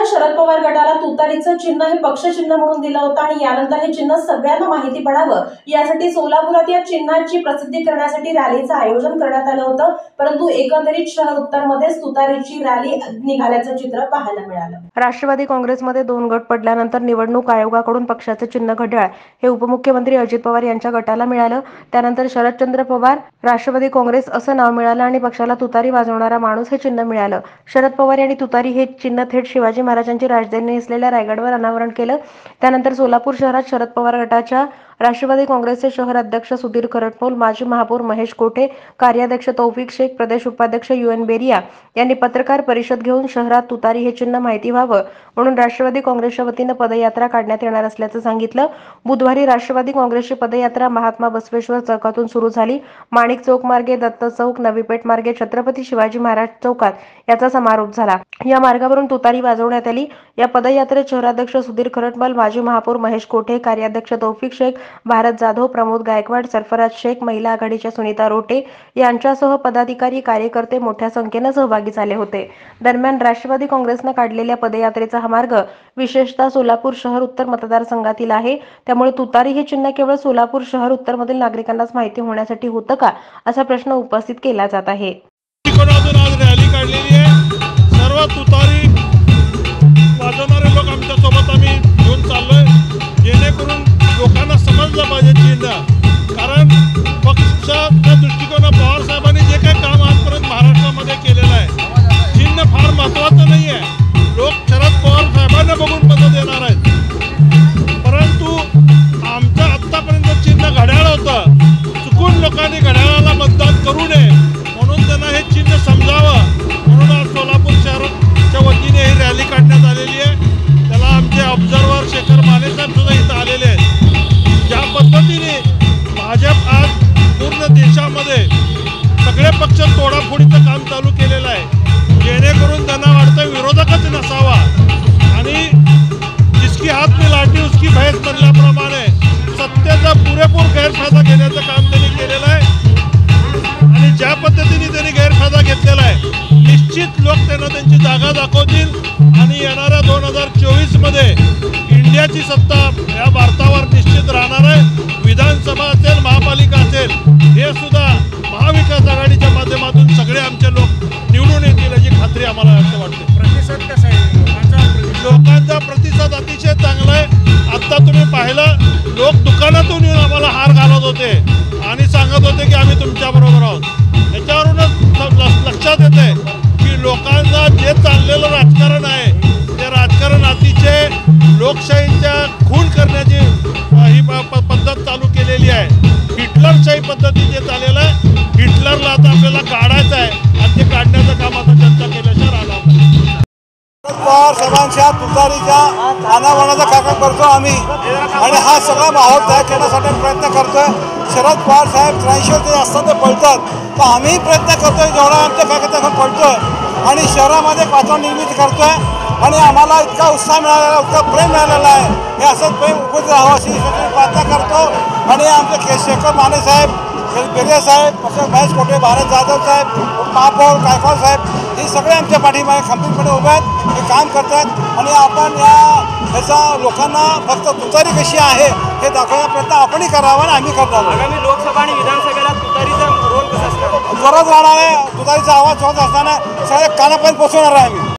शरद पवार गटाला तुतारीचं चिन्ह हे पक्षचिन्ह म्हणून दिलं होतं आणि यानंतर हे चिन्ह सगळ्यांना माहिती पडावं यासाठी सोलापुरात या चिन्हाची प्रसिद्धी करण्यासाठी रॅलीचं आयोजन करण्यात आलं होतं। परंतु एकंदरीत शहर उत्तरमध्ये तुतारीची रॅली निघाल्याचं चित्र पाहायला मिळालं। राष्ट्रवादी काँग्रेसमध्ये 2 गट पडल्यानंतर निवडणूक आयोगाकडून पक्षाचे चिन्ह घड्याळ हे उपमुख्यमंत्री अजित पवार यांच्या गटाला मिळालं। त्यानंतर शरदचंद्र पवार राष्ट्रवादी काँग्रेस असं नाव मिळालं आणि पक्षाला तुतारी वाजवणारा माणूस हे चिन्ह मिळालं। शरद पवार यांनी तुतारी हे चिन्ह थेट शिवाजी महाराजांची राजधानी असलेल्या रायगडवर अनावरण केलं। त्यानंतर सोलापूर शहरात शरद पवार गटाच्या राष्ट्रवादी काँग्रेसचे शहर अध्यक्ष सुधीर खरटमोल, माजी महापौर महेश कोठे, कार्याध्यक्ष तौफिक शेख, प्रदेश उपाध्यक्ष UN बेरिया यांनी पत्रकार परिषद घेऊन शहरात तुतारी हे चिन्ह माहिती व्हावं म्हणून राष्ट्रवादी काँग्रेसच्या वतीनं पदयात्रा काढण्यात येणार असल्याचं सांगितलं। बुधवारी राष्ट्रवादी काँग्रेसची पदयात्रा महात्मा बसवेश्वर चौकातून सुरू झाली। माणिक चौक मार्गे दत्त चौक, नवीपेठ मार्गे छत्रपती शिवाजी महाराज चौकात याचा समारोप झाला। या मार्गावरून तुतारी वाजवण्यात आली। या पदयात्रेत शहराध्यक्ष सुधीर खरटमल, माजी महापौर महेश कोठे, कार्याध्यक्ष तौफिक शेख, भारत जाधव, प्रमोद गायकवाड, सरफराज शेख, महिला आघाडीच्या सुनीता रोटे यांच्यासह पदाधिकारी, कार्यकर्ते मोठ्या संख्येने सहभागी झाले होते। दरम्यान राष्ट्रवादी काँग्रेसनं काढलेल्या पदयात्रेचा हा मार्ग विशेषतः सोलापूर शहर उत्तर मतदारसंघातील आहे। त्यामुळे तुतारी हे चिन्ह केवळ सोलापूर शहर उत्तरमधील नागरिकांनाच माहिती होण्यासाठी होतं का असा प्रश्न उपस्थित केला जात आहे। रॅली काढलेली आहे। सर्व तुतारी वाजवणारे लोक आमच्या सोबत आम्ही घेऊन चाललोय, जेणेकरून लोकांना समजलं पाहिजे चिन्ह। कारण पक्षाच्या दृष्टिकोनात पवार साहेबांनी जे काही काम आजपर्यंत महाराष्ट्रामध्ये केलेलं आहे, चिन्ह फार महत्त्वाचं नाही आहे। लोक शरद पवार साहेबांना बघून मतं देणार आहेत, परंतु आमचं आत्तापर्यंत चिन्ह घड्याळ होतं। चुकून लोकांनी घड्याळाला मतदान करू नये म्हणून त्यांना हे चिन्ह समजावं म्हणून आज सोलापूर शहराच्या वतीने ही रॅली काढण्यात आलेली आहे। त्याला आमचे ऑब्झर्वर शेखर माने साहेब सुद्धा इथं आलेले आहेत। ज्या पद्धतीने भाजप आज पूर्ण देशामध्ये सगळे पक्ष तोडाफोडीचं काम चालू केलेलं आहे, जेणेकरून त्यांना वाटतं विरोधकच नसावा आणि जिसकी हात में लाठी उसकी भैंस म्हणल्याप्रमाणे सत्तेचा पुरेपूर गैरफायदा घेण्याचं काम त्यांनी केलेलं आहे। आणि ज्या पद्धतीने त्यांनी गैरफायदा घेतलेला आहे, निश्चित लोक त्यांना त्यांची जागा दाखवतील आणि येणाऱ्या 2024 मध्ये इंडियाची सत्ता या भारतावर निश्चित राहणार आहे। विधानसभा असेल, महापालिका असेल, हे सुद्धा महाविकास आघाडीच्या माध्यमातून सगळे आमचे लोक निवडून येतील याची खात्री आम्हाला वाटते। प्रतिसाद कसा आहे लोकांचा प्रतिसाद अतिशय चांगला आहे। आता तुम्ही पाहिलं, लोक दुकानातून येऊन आम्हाला हार घालत होते आणि सांगत होते की आम्ही तुमच्या बरोबर आहोत। याच्यावरूनच लक्षात येते की लोकांना जे चाललेलं राजकारण आहे ते राजकारण अतिशय लोकशाहीच्या खून करण्याची ही पद्धत चालू केलेली आहे। हिटलरशाही पद्धती जे चाललेलं आहे, हिटलरला आता आपल्याला काढायचं आहे आणि ते काढण्याचं काम आता चर्चा केल्याशिवाय राहिलं। पवार साहेबांच्या तुतारीच्या अनावरणाचा कार्यक्रम करतो आम्ही आणि हा सगळा माहोल तयार करण्यासाठी प्रयत्न करतोय। शरद पवार साहेब 83 ते असताना ते पळतात, तर आम्ही प्रयत्न करतोय जेवढा आमच्या कार्यक्रम पळतोय आणि शहरामध्ये पाचवा निर्मिती करतोय आणि आम्हाला इतका उत्साह मिळालेला, इतका प्रेम मिळालेला आहे। हे असंच प्रेम उपस्थित राहावं अशी प्रार्थना करतो आणि आमचे शेखर माने साहेब, बेरिया साहेब, महेश कोठे, भारत जाधव साहेब, महापौर गायकवाड साहेब हे सगळे आमच्या पाठीमागे खंबीरपणे उभे आहेत, हे काम करतात आणि आपण ह्याचा लोकांना फक्त तुतारी कशी आहे हे दाखवण्याचा प्रयत्न आपणही करावा आणि आम्ही करतो। आगामी लोकसभा आणि विधानसभेला तुतारीचा रोल कसा असणार? जोरात राहणार आहे। तुतारीचा आवाज जोरात असताना सगळ्या कानापर्यंत पोहोचवणार आहे आम्ही।